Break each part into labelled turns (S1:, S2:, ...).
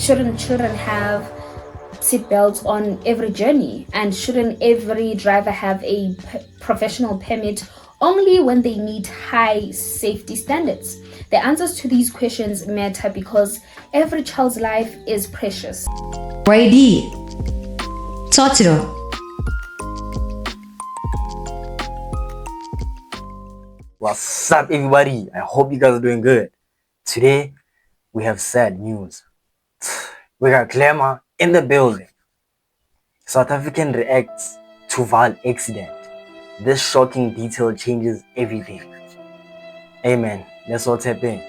S1: Shouldn't children have seatbelts on every journey? And shouldn't every driver have a professional permit only when they meet high safety standards? The answers to these questions matter because every child's life is precious.
S2: Y.A.D Totoro.
S3: What's up, everybody? I hope you guys are doing good. Today, we have sad news. We got glamour in the building. South African reacts to Vaal accident. This shocking detail changes everything. Amen. Let's all tap in.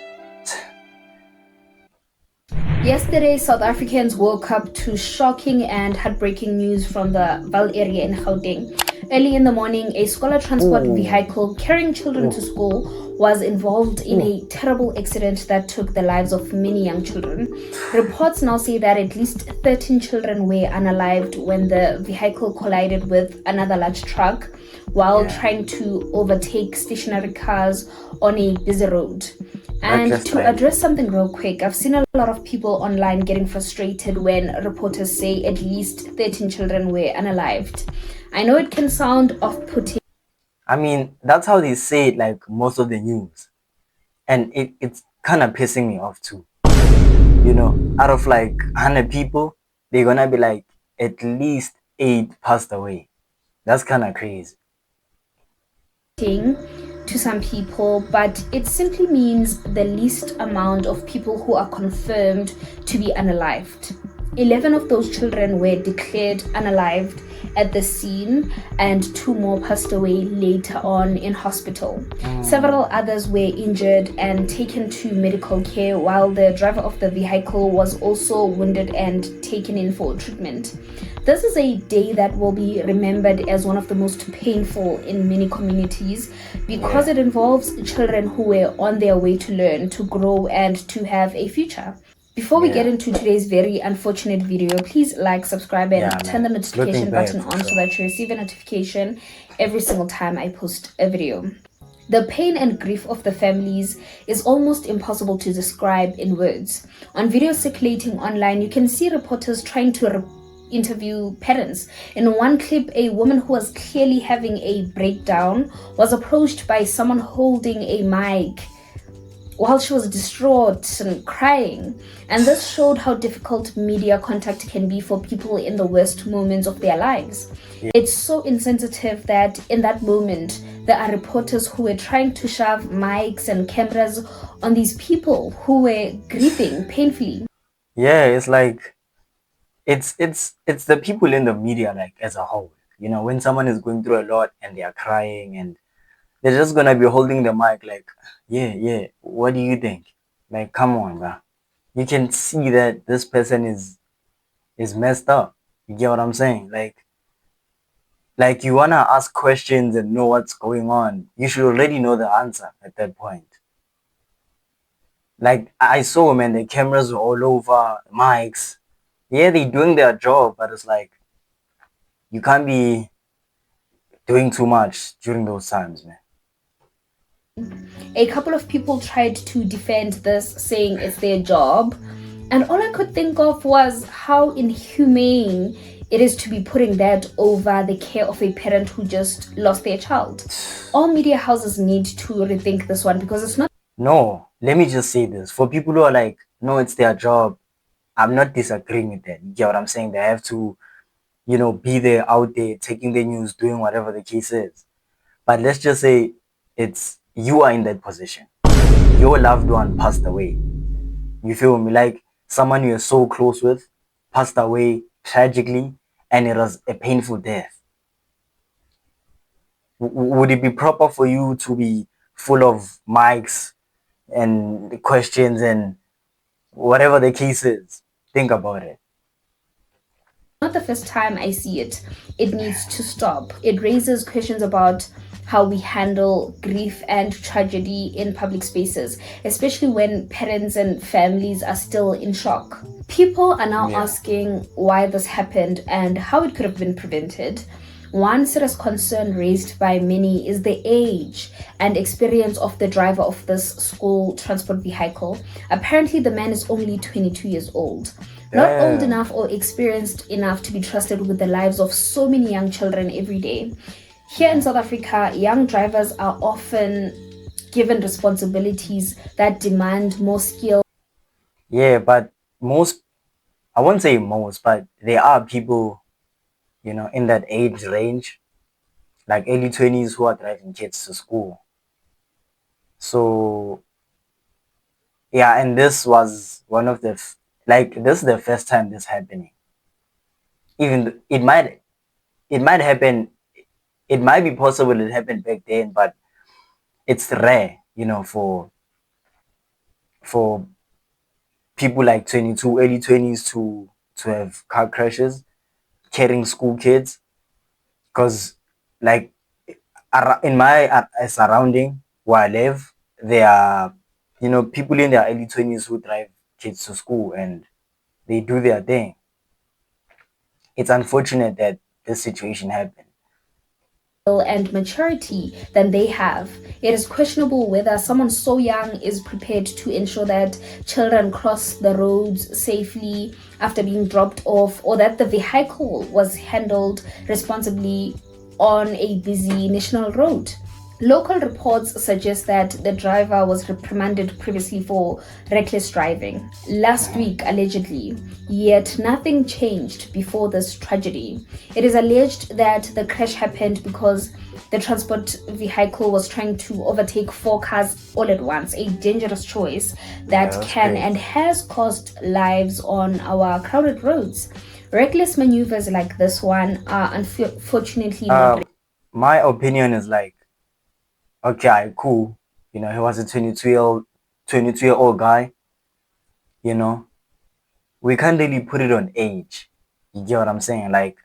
S1: Yesterday, South Africans woke up to shocking and heartbreaking news from the Vaal area in Gauteng. Early in the morning, a scholar transport vehicle carrying children to school was involved in a terrible accident that took the lives of many young children. Reports now say that at least 13 children were unalived when the vehicle collided with another large truck while trying to overtake stationary cars on a busy road. And to address something real quick, I've seen a lot of people online getting frustrated when reporters say at least 13 children were unalived. I know it can sound off-putting.
S3: I mean, that's how they say it, like most of the news. And it's kind of pissing me off too. You know, out of like 100 people, they're gonna be like at least 8 passed away. That's kind of crazy
S1: To some people, but it simply means the least amount of people who are confirmed to be unalived. 11 of those children were declared unalived at the scene, and 2 more passed away later on in hospital. Several others were injured and taken to medical care, while the driver of the vehicle was also wounded and taken in for treatment. This is a day that will be remembered as one of the most painful in many communities because it involves children who were on their way to learn, to grow, and to have a future. Before we get into today's very unfortunate video, please like, subscribe, and turn the notification button on so that you receive a notification every single time I post a video. The pain and grief of the families is almost impossible to describe in words. On videos circulating online, you can see reporters trying to interview parents. In one clip, a woman who was clearly having a breakdown was approached by someone holding a mic while she was distraught and crying. And this showed how difficult media contact can be for people in the worst moments of their lives. It's so insensitive that in that moment, there are reporters who were trying to shove mics and cameras on these people who were grieving painfully.
S3: Yeah, it's like it's the people in the media, like as a whole. You know, when someone is going through a lot and they are crying and they're just gonna be holding the mic like, yeah, what do you think? Like, come on, bro. You can see that this person is messed up. You get what I'm saying? Like you wanna ask questions and know what's going on. You should already know the answer at that point. Like I saw, man, the cameras were all over, mics. Yeah, they're doing their job, but it's like you can't be doing too much during those times, man.
S1: A couple of people tried to defend this, saying it's their job, and all I could think of was how inhumane it is to be putting that over the care of a parent who just lost their child. All media houses need to rethink this one because it's not.
S3: No, let me just say this. For people who are like, no, it's their job, I'm not disagreeing with that. You get what I'm saying? They have to, you know, be there, out there, taking the news, doing whatever the case is. But let's just say you are in that position. Your loved one passed away. You feel me? Like someone you're so close with passed away tragically, and it was a painful death. Would it be proper for you to be full of mics and questions and whatever the case is? Think about it.
S1: Not the first time I see it. It needs to stop. It raises questions about how we handle grief and tragedy in public spaces, especially when parents and families are still in shock. People are now asking why this happened and how it could have been prevented. One serious concern raised by many is the age and experience of the driver of this school transport vehicle. Apparently, the man is only 22 years old. not old
S3: Damn.
S1: enough or experienced enough to be trusted with the lives of so many young children every day. Here in South Africa, young drivers are often given responsibilities that demand more skill.
S3: Yeah, but most, I won't say most, but there are people, in that age range, like early 20s, who are driving kids to school. So, yeah, and this was one of this is the first time this happening. It might happen, it might be possible it happened back then, but it's rare, for people like 22, early 20s to have car crashes carrying school kids. Because, like, in my surrounding where I live, there are, people in their early 20s who drive kids to school and they do their thing. It's unfortunate that this situation happened.
S1: And maturity than they have. It is questionable whether someone so young is prepared to ensure that children cross the roads safely after being dropped off, or that the vehicle was handled responsibly on a busy national road. Local reports suggest that the driver was reprimanded previously for reckless driving last week, allegedly, yet nothing changed before this tragedy. It is alleged that the crash happened because the transport vehicle was trying to overtake 4 cars all at once, a dangerous choice that
S3: That's
S1: can
S3: crazy.
S1: and has cost lives on our crowded roads. Reckless maneuvers like this one are unfortunately not.
S3: My opinion is like, okay, cool. He was a 22-year-old guy. You know, we can't really put it on age. You get what I'm saying? Like,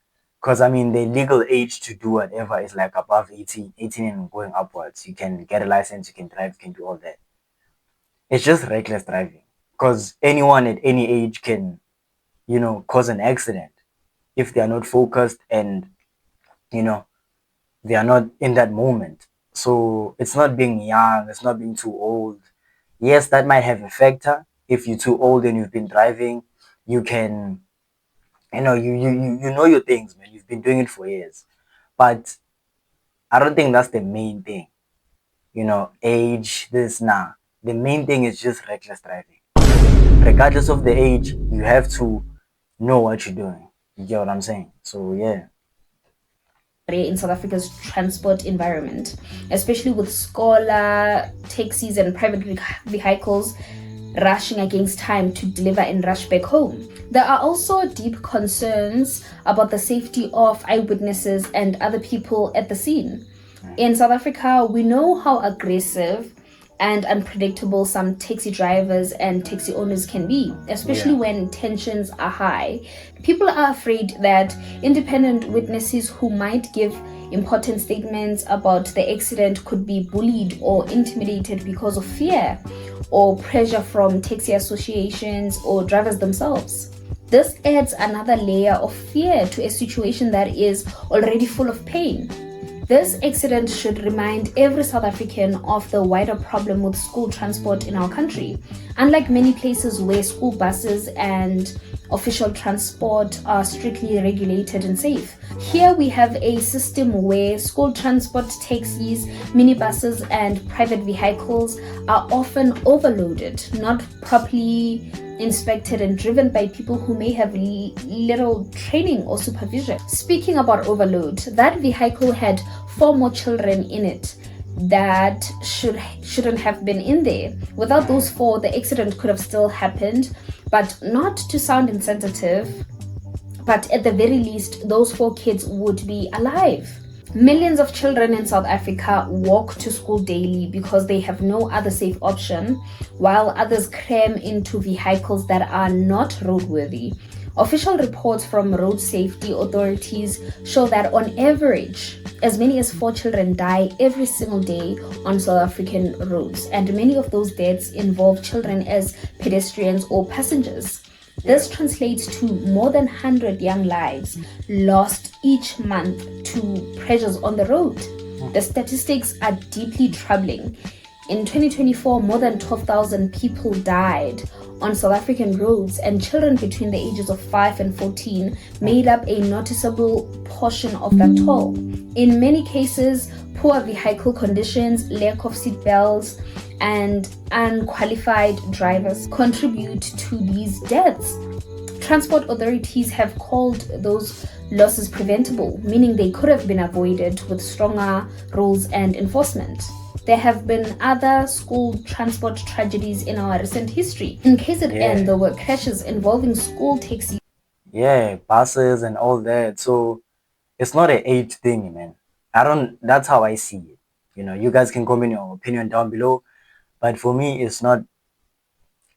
S3: because I mean, the legal age to do whatever is like above 18 and going upwards. You can get a license, you can drive, you can do all that. It's just reckless driving. Because anyone at any age can, cause an accident if they are not focused and, you know, they are not in that moment. So it's not being young, it's not being too old. Yes, that might have a factor. If you're too old and you've been driving, you can, you know your things, man. You've been doing it for years. But I don't think that's the main thing. Age, this, nah. The main thing is just reckless driving. Regardless of the age, you have to know what you're doing. You get what I'm saying? So yeah.
S1: In South Africa's transport environment, especially with scholar taxis and private vehicles rushing against time to deliver and rush back home. There are also deep concerns about the safety of eyewitnesses and other people at the scene. In South Africa, we know how aggressive and unpredictable some taxi drivers and taxi owners can be, especially
S3: Yeah.
S1: when tensions are high. People are afraid that independent witnesses who might give important statements about the accident could be bullied or intimidated because of fear or pressure from taxi associations or drivers themselves. This adds another layer of fear to a situation that is already full of pain. This accident should remind every South African of the wider problem with school transport in our country. Unlike many places where school buses and official transport are strictly regulated and safe, here we have a system where school transport, taxis, minibuses, and private vehicles are often overloaded, not properly inspected, and driven by people who may have little training or supervision. Speaking about overload, that vehicle had 4 more children in it that shouldn't have been in there. Without those 4, the accident could have still happened, but not to sound insensitive, but at the very least, those 4 kids would be alive. Millions of children in South Africa walk to school daily because they have no other safe option, while others cram into vehicles that are not roadworthy. Official reports from road safety authorities show that on average, as many as 4 children die every single day on South African roads, and many of those deaths involve children as pedestrians or passengers. This translates to more than 100 young lives lost each month to pressures on the road. The statistics are deeply troubling. In 2024, more than 12,000 people died on South African roads, and children between the ages of 5 and 14 made up a noticeable portion of that toll. In many cases, poor vehicle conditions, lack of seat belts, and unqualified drivers contribute to these deaths. Transport authorities have called those losses preventable, meaning they could have been avoided with stronger rules and enforcement. There have been other school transport tragedies in our recent history. In KZN, there were crashes involving school taxis.
S3: Yeah, buses and all that. So it's not an age thing, man. That's how I see it. You guys can comment your opinion down below. But for me, it's not,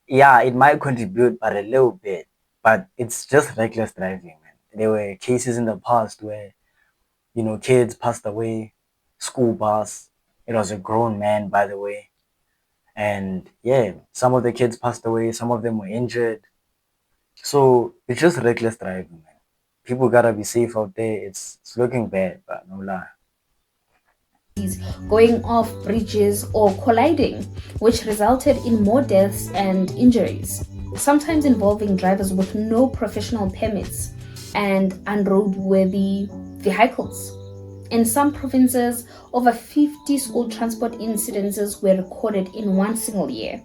S3: yeah, it might contribute, but a little bit. But it's just reckless driving, man. There were cases in the past where, kids passed away, school bus. It was a grown man, by the way. And yeah, some of the kids passed away, some of them were injured. So it's just reckless driving, man. People gotta be safe out there. It's looking bad, but no lie.
S1: Going off bridges or colliding, which resulted in more deaths and injuries, sometimes involving drivers with no professional permits and unroadworthy vehicles. In some provinces, over 50 school transport incidences were recorded in one single year,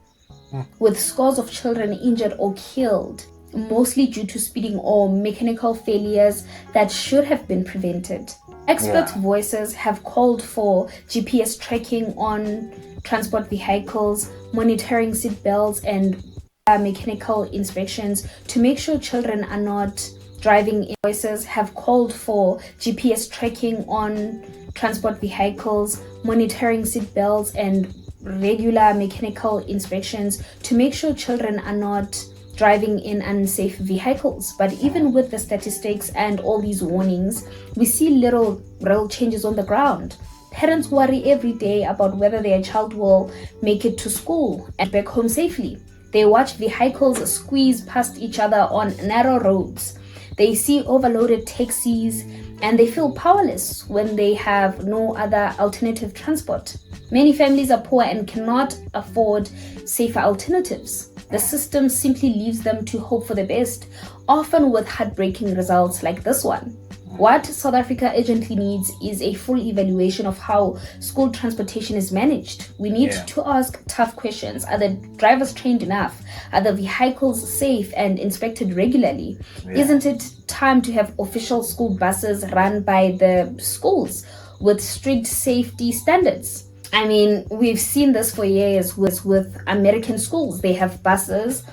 S1: with scores of children injured or killed, mostly due to speeding or mechanical failures that should have been prevented. Expert voices have called for GPS tracking on transport vehicles, monitoring seat belts, and mechanical inspections to make sure children are not driving. Voices have called for GPS tracking on transport vehicles, monitoring seat belts, and regular mechanical inspections to make sure children are not driving in unsafe vehicles. But even with the statistics and all these warnings, we see little real changes on the ground. Parents worry every day about whether their child will make it to school and back home safely. They watch vehicles squeeze past each other on narrow roads. They see overloaded taxis, and they feel powerless when they have no other alternative transport. Many families are poor and cannot afford safer alternatives. The system simply leaves them to hope for the best, often with heartbreaking results like this one. What South Africa urgently needs is a full evaluation of how school transportation is managed. We need to ask tough questions. Are the drivers trained enough? Are the vehicles safe and inspected regularly? Isn't it time to have official school buses run by the schools with strict safety standards? I mean, we've seen this for years with American schools. They have buses,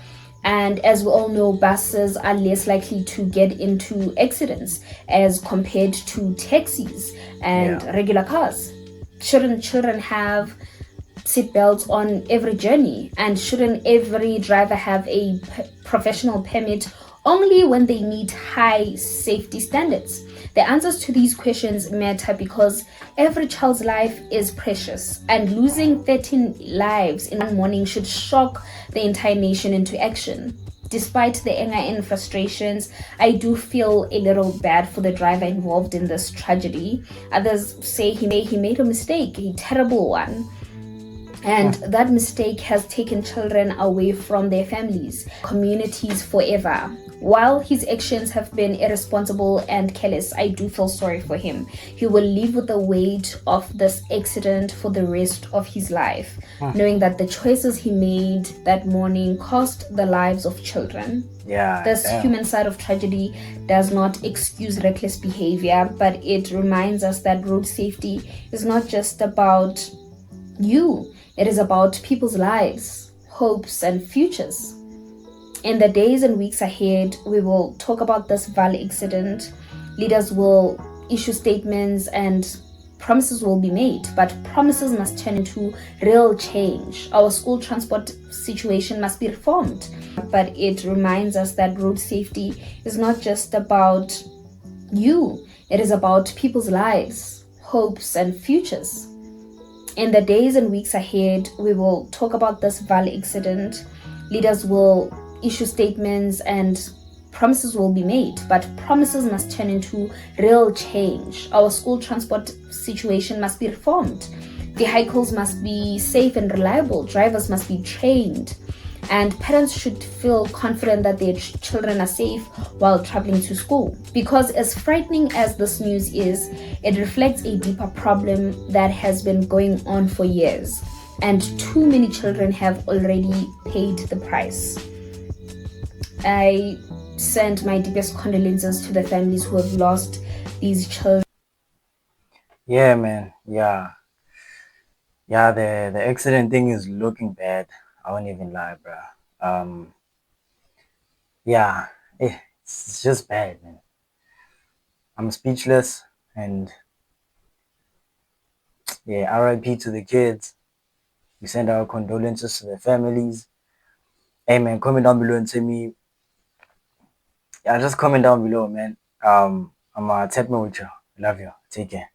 S1: and as we all know, buses are less likely to get into accidents as compared to taxis and regular cars. Shouldn't children have seatbelts on every journey? And shouldn't every driver have a professional permit only when they meet high safety standards? The answers to these questions matter because every child's life is precious, and losing 13 lives in one morning should shock the entire nation into action. Despite the anger and frustrations, I do feel a little bad for the driver involved in this tragedy. Others say he made a mistake, a terrible one. And that mistake has taken children away from their families, communities forever. While his actions have been irresponsible and careless, I do feel sorry for him. He will live with the weight of this accident for the rest of his life, knowing that the choices he made that morning cost the lives of children. This human side of tragedy does not excuse reckless behavior, but it reminds us that road safety is not just about you. It is about people's lives, hopes, and futures. In the days and weeks ahead, we will talk about this Vaal accident. Leaders will issue statements and promises will be made, but promises must turn into real change. Our school transport situation must be reformed, but it reminds us that road safety is not just about you. It is about people's lives, hopes, and futures. In the days and weeks ahead, we will talk about this Vaal accident. Leaders will issue statements and promises will be made, but promises must turn into real change. Our school transport situation must be reformed. Vehicles must be safe and reliable. Drivers must be trained. And parents should feel confident that their children are safe while traveling to school. Because, as frightening as this news is, it reflects a deeper problem that has been going on for years. And too many children have already paid the price. I send my deepest condolences to the families who have lost these children.
S3: Yeah, man. Yeah. Yeah, the accident thing is looking bad. I won't even lie, bro. Yeah, it's just bad, man. I'm speechless, and yeah, RIP to the kids. We send our condolences to the families. Hey, man, comment down below and tell me. Yeah, just comment down below, man. I'm tap me with you. Love you. Take care.